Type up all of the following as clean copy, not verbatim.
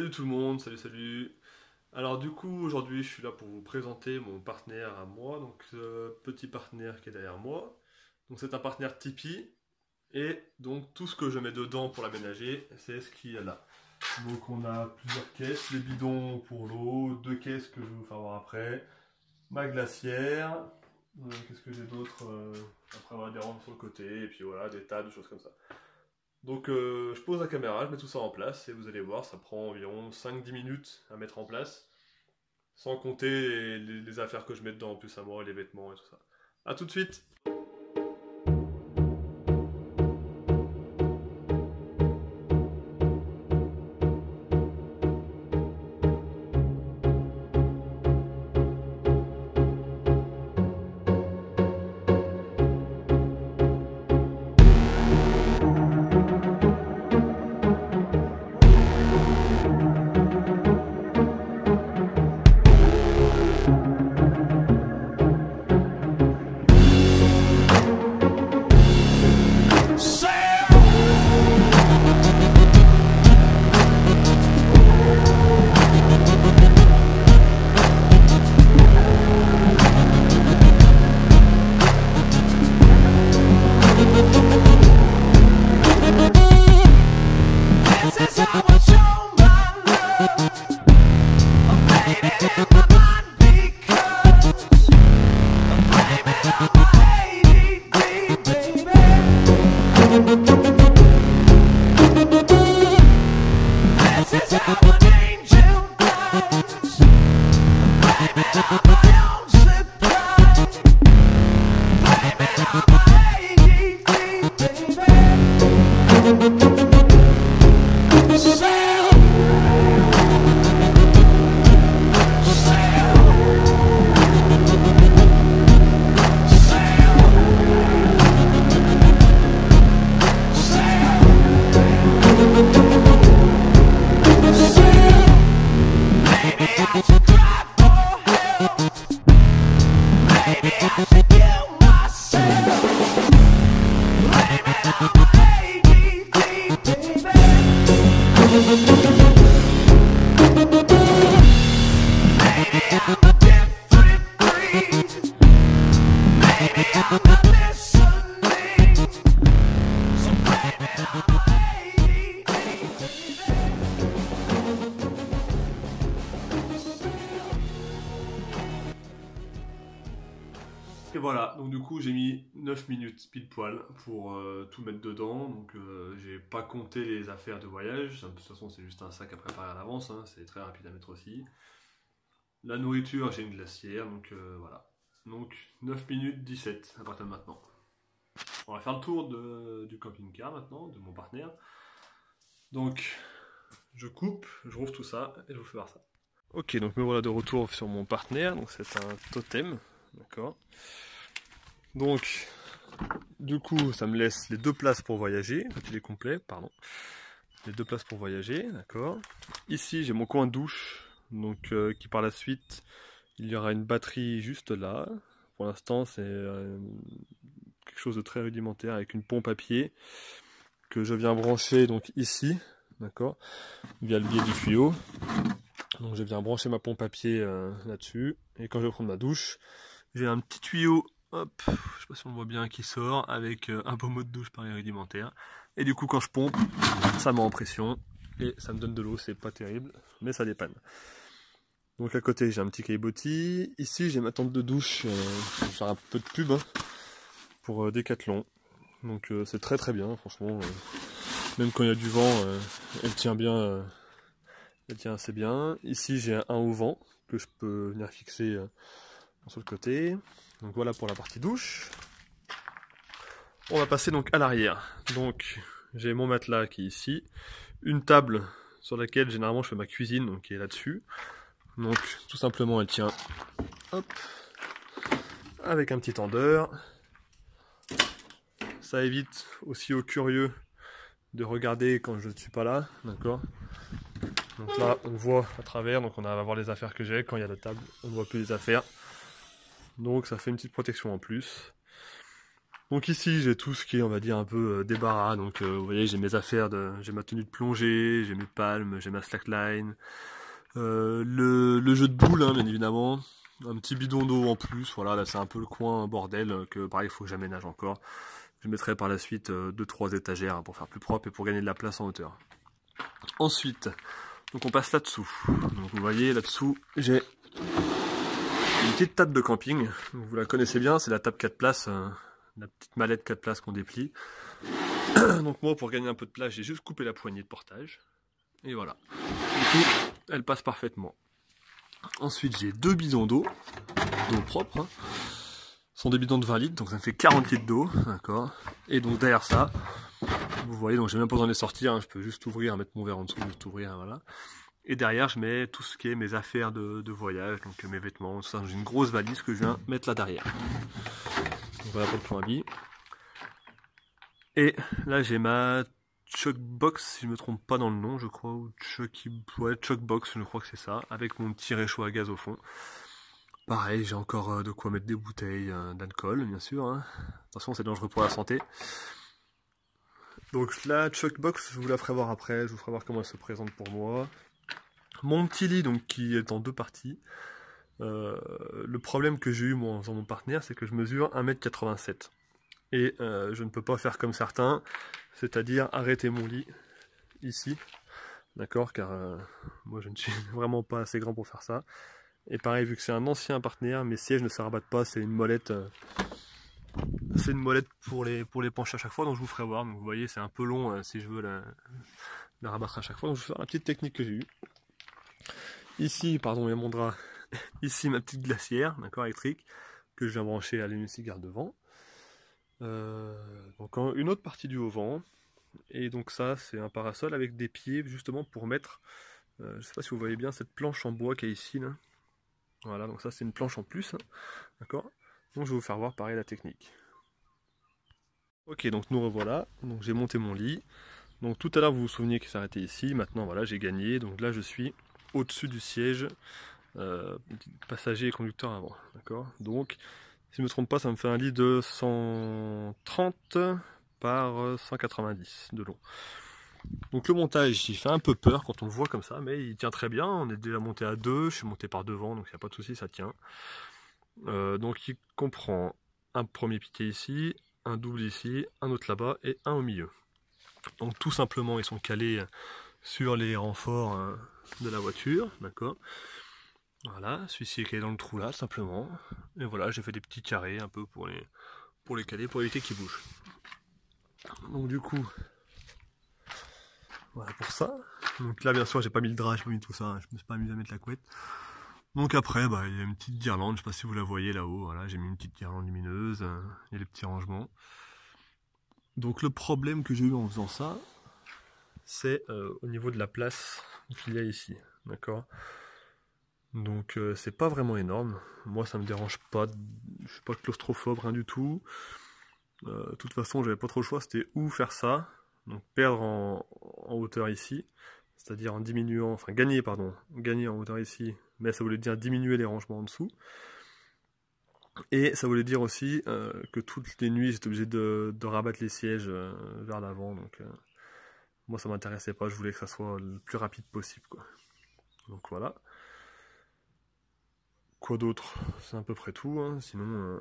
Salut tout le monde, salut. Alors du coup aujourd'hui je suis là pour vous présenter mon partenaire à moi, donc ce petit partenaire qui est derrière moi. Donc c'est un partenaire Tipeee et donc tout ce que je mets dedans pour l'aménager c'est ce qu'il y a là. Donc on a plusieurs caisses, les bidons pour l'eau, deux caisses que je vais vous faire voir après, ma glacière, qu'est-ce que j'ai d'autre après voilà des rangs sur le côté et puis voilà des tas de choses comme ça. Donc je pose la caméra, je mets tout ça en place et vous allez voir, ça prend environ 5-10 minutes à mettre en place, sans compter les affaires que je mets dedans en plus à moi, les vêtements et tout ça. A tout de suite! Et voilà, donc du coup j'ai mis 9 minutes pile poil pour tout mettre dedans, donc j'ai pas compté les affaires de voyage, de toute façon c'est juste un sac à préparer à l'avance, hein, c'est très rapide à mettre aussi. La nourriture, j'ai une glacière, donc voilà. Donc 9 minutes 17 à partir de maintenant. On va faire le tour du camping-car maintenant, de mon partenaire. Donc je coupe, je rouvre tout ça et je vous fais voir ça. Ok, donc me voilà de retour sur mon partenaire, donc c'est un totem, d'accord. Donc, du coup, ça me laisse les deux places pour voyager, quand il est complet, pardon. Les deux places pour voyager, d'accord. Ici, j'ai mon coin douche, donc qui par la suite, il y aura une batterie juste là. Pour l'instant, c'est quelque chose de très rudimentaire avec une pompe à pied que je viens brancher donc ici, d'accord, via le biais du tuyau. Donc je viens brancher ma pompe à pied là-dessus, et quand je vais prendre ma douche, j'ai un petit tuyau. Hop, je sais pas si on voit bien qui sort avec un pommeau de douche pareil rudimentaire. Et du coup quand je pompe, ça met en pression et ça me donne de l'eau, c'est pas terrible, mais ça dépanne. Donc à côté j'ai un petit caillebotis. Ici j'ai ma tente de douche, je vais faire un peu de pub hein, pour Decathlon. Donc c'est très bien, franchement. Même quand il y a du vent, elle tient bien, elle tient assez bien. Ici j'ai un haut vent que je peux venir fixer sur le côté. Donc voilà pour la partie douche. On va passer donc à l'arrière. Donc j'ai mon matelas qui est ici, une table sur laquelle généralement je fais ma cuisine, donc qui est là-dessus. Donc tout simplement elle tient, hop, avec un petit tendeur. Ça évite aussi aux curieux de regarder quand je ne suis pas là, d'accord. Donc là on voit à travers, donc on va voir les affaires que j'ai. Quand il y a la table, on ne voit plus les affaires. Donc ça fait une petite protection en plus. Donc ici j'ai tout ce qui est on va dire un peu débarras, donc vous voyez j'ai mes affaires, j'ai ma tenue de plongée, j'ai mes palmes, j'ai ma slackline, le jeu de boules hein, bien évidemment, un petit bidon d'eau en plus, voilà là c'est un peu le coin bordel que pareil il faut que j'aménage encore. Je mettrai par la suite 2-3 étagères hein, pour faire plus propre et pour gagner de la place en hauteur. Ensuite, donc on passe là-dessous, donc vous voyez là-dessous j'ai une petite table de camping, vous la connaissez bien, c'est la table 4 places, la petite mallette 4 places qu'on déplie. Donc moi pour gagner un peu de place j'ai juste coupé la poignée de portage. Et voilà. Du coup elle passe parfaitement. Ensuite j'ai 2 bidons d'eau propre. Hein. Ce sont des bidons de 20 litres donc ça me fait 40 litres d'eau. D'accord. Et donc derrière ça, vous voyez donc j'ai même pas besoin de les sortir. Hein, je peux juste ouvrir, mettre mon verre en dessous, juste ouvrir. Hein, voilà. Et derrière je mets tout ce qui est mes affaires de voyage, donc mes vêtements, tout ça. J'ai une grosse valise que je viens mettre là derrière. Donc voilà pour le plan habit. Et là j'ai ma Chuckbox, si je me trompe pas dans le nom, je crois, ou Chuckbox, je crois que c'est ça, avec mon petit réchaud à gaz au fond. Pareil, j'ai encore de quoi mettre des bouteilles d'alcool, bien sûr. Hein. Attention, c'est dangereux pour la santé. Donc la Chuckbox, je vous la ferai voir après, je vous ferai voir comment elle se présente pour moi. Mon petit lit, donc qui est en 2 parties. Le problème que j'ai eu moi, en faisant mon partenaire, c'est que je mesure 1m87. Et je ne peux pas faire comme certains, c'est-à-dire arrêter mon lit ici, d'accord, car moi je ne suis vraiment pas assez grand pour faire ça. Et pareil, vu que c'est un ancien partenaire, mes sièges ne se rabattent pas, c'est une molette pour les pencher à chaque fois, donc je vous ferai voir. Donc vous voyez, c'est un peu long si je veux la rabattre à chaque fois, donc je vais faire une petite technique que j'ai eue. Ici, pardon, il y a mon drap, ici ma petite glacière, d'accord, électrique, que je viens brancher à l'hélice-garde devant. Donc une autre partie du haut-vent, et donc ça c'est un parasol avec des pieds justement pour mettre, je sais pas si vous voyez bien cette planche en bois qui est ici là. Voilà, donc ça c'est une planche en plus, hein, d'accord. Donc je vais vous faire voir pareil la technique. Ok, donc nous revoilà, donc j'ai monté mon lit, donc tout à l'heure vous vous souveniez qu'il s'arrêtait ici, maintenant voilà j'ai gagné, donc là je suis au-dessus du siège, passager et conducteur avant, d'accord. Donc si je ne me trompe pas, ça me fait un lit de 130 par 190 de long. Donc le montage, il fait un peu peur quand on le voit comme ça, mais il tient très bien. On est déjà monté à 2, je suis monté par devant, donc il n'y a pas de souci, ça tient. Donc il comprend un premier piquet ici, un double ici, un autre là-bas et un au milieu. Donc tout simplement, ils sont calés sur les renforts de la voiture, d'accord. Voilà, celui-ci est calé dans le trou là, simplement. Et voilà, j'ai fait des petits carrés un peu pour les caler, pour éviter qu'ils bougent. Donc du coup, voilà pour ça. Donc là, bien sûr, j'ai pas mis le drap, j'ai pas mis tout ça, je me suis pas amusé à mettre la couette. Donc après, bah, il y a une petite guirlande, je sais pas si vous la voyez là-haut, voilà, j'ai mis une petite guirlande lumineuse, il y a les petits rangements. Donc le problème que j'ai eu en faisant ça, c'est au niveau de la place qu'il y a ici, d'accord. Donc c'est pas vraiment énorme, moi ça me dérange pas, je suis pas claustrophobe, rien du tout. De toute façon j'avais pas trop le choix, c'était ou faire ça, donc perdre en hauteur ici, c'est-à-dire en diminuant, enfin gagner en hauteur ici, mais ça voulait dire diminuer les rangements en dessous. Et ça voulait dire aussi que toutes les nuits j'étais obligé de rabattre les sièges vers l'avant, donc moi ça m'intéressait pas, je voulais que ça soit le plus rapide possible, quoi. Donc voilà. Quoi d'autre? C'est à peu près tout, hein. Sinon,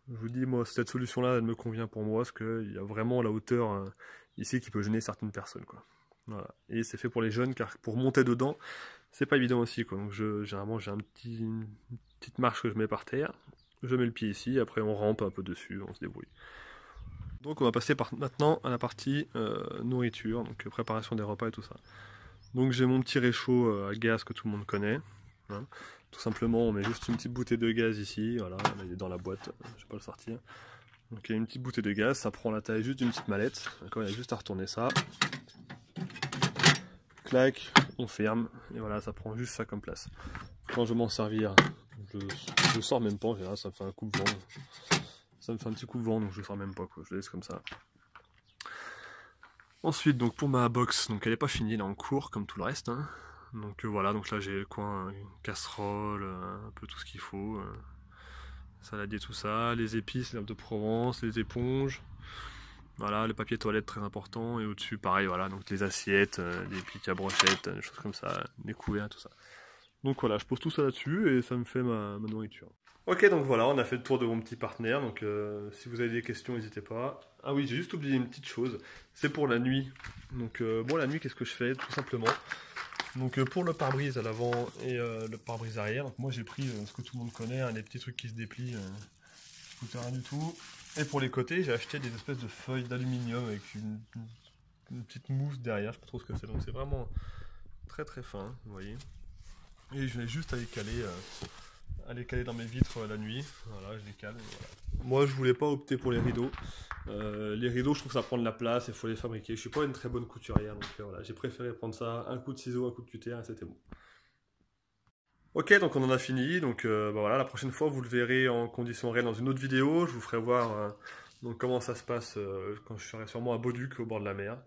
je vous dis, moi, cette solution-là, elle me convient pour moi, parce qu'il y a vraiment la hauteur ici qui peut gêner certaines personnes, quoi. Voilà. Et c'est fait pour les jeunes, car pour monter dedans, c'est pas évident aussi, quoi. Donc généralement, j'ai une petite marche que je mets par terre, je mets le pied ici, après on rampe un peu dessus, on se débrouille. Donc on va passer maintenant à la partie nourriture, donc préparation des repas et tout ça. Donc j'ai mon petit réchaud à gaz que tout le monde connaît. Hein. Tout simplement, on met juste une petite bouteille de gaz ici, voilà, là, il est dans la boîte, je vais pas le sortir. Donc il y a une petite bouteille de gaz, ça prend la taille juste d'une petite mallette, d'accord, il y a juste à retourner ça. Clac, on ferme, et voilà, ça prend juste ça comme place. Quand je vais m'en servir, je sors même pas, en général, ça me fait un coup de vent. Ça me fait un petit coup de vent, donc je sors même pas, quoi, je laisse comme ça. Ensuite, donc pour ma box, donc elle est pas finie, elle est en cours, comme tout le reste, hein. Donc voilà, donc là j'ai quoi, une casserole, un peu tout ce qu'il faut. saladier tout ça, les épices, l'herbe de Provence, les éponges. Voilà, le papier toilette très important, et au-dessus pareil, voilà, donc les assiettes, les pics à brochettes, des choses comme ça, les couverts, tout ça. Donc voilà, je pose tout ça là-dessus et ça me fait ma nourriture. Ok, donc voilà, on a fait le tour de mon petit partenaire, donc si vous avez des questions, n'hésitez pas. Ah oui, j'ai juste oublié une petite chose, c'est pour la nuit. Donc bon, la nuit, qu'est-ce que je fais? Tout simplement. Donc pour le pare-brise à l'avant et le pare-brise arrière, donc moi j'ai pris ce que tout le monde connaît, hein, les petits trucs qui se déplient, ça coûte rien du tout. Et pour les côtés, j'ai acheté des espèces de feuilles d'aluminium avec une petite mousse derrière, je sais pas trop ce que c'est, donc c'est vraiment très très fin, vous voyez. Et je vais juste à les caler dans mes vitres la nuit, voilà, je les cale. Voilà. Moi je voulais pas opter pour les rideaux. Les rideaux, je trouve que ça prend de la place et il faut les fabriquer. Je suis pas une très bonne couturière, donc voilà, j'ai préféré prendre ça, un coup de ciseau, un coup de cutter et c'était bon. Ok, donc on en a fini. Donc bah voilà, la prochaine fois vous le verrez en conditions réelles dans une autre vidéo. Je vous ferai voir donc comment ça se passe quand je serai sûrement à Bauduc au bord de la mer.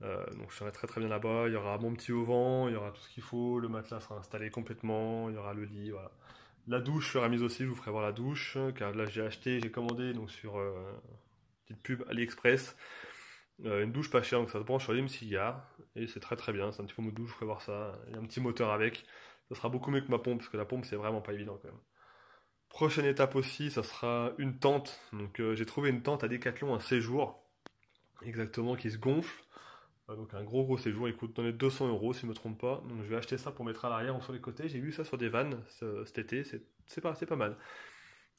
Donc je serai très très bien là-bas. Il y aura mon petit auvent, il y aura tout ce qu'il faut. Le matelas sera installé complètement. Il y aura le lit, voilà. La douche sera mise aussi. Je vous ferai voir la douche car là j'ai commandé donc sur petite pub AliExpress. Une douche pas chère, donc ça se branche sur l'IMSIA et c'est très très bien. C'est un petit pommeau de douche, je ferai voir ça. Il y a un petit moteur avec. Ça sera beaucoup mieux que ma pompe, parce que la pompe c'est vraiment pas évident quand même. Prochaine étape aussi, ça sera une tente. Donc j'ai trouvé une tente à Decathlon, un séjour, exactement, qui se gonfle. Donc un gros séjour, il coûte dans les 200 € si je me trompe pas. Donc je vais acheter ça pour mettre à l'arrière ou sur les côtés. J'ai vu ça sur des vannes cet été, c'est pas mal.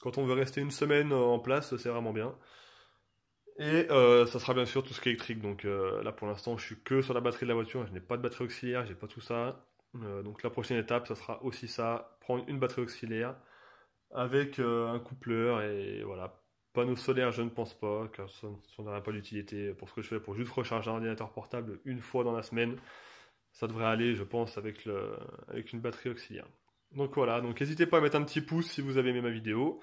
Quand on veut rester une semaine en place, c'est vraiment bien. Et ça sera bien sûr tout ce qui est électrique. Donc là pour l'instant je suis que sur la batterie de la voiture, je n'ai pas de batterie auxiliaire, j'ai pas tout ça. Donc la prochaine étape, ça sera aussi ça, prendre une batterie auxiliaire avec un coupleur et voilà. Panneaux solaires, je ne pense pas, car ça n'aurait pas d'utilité pour ce que je fais, pour juste recharger un ordinateur portable une fois dans la semaine. Ça devrait aller, je pense, avec une batterie auxiliaire. Donc voilà, donc n'hésitez pas à mettre un petit pouce si vous avez aimé ma vidéo.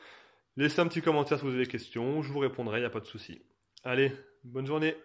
Laissez un petit commentaire si vous avez des questions, je vous répondrai, il n'y a pas de souci. Allez, bonne journée!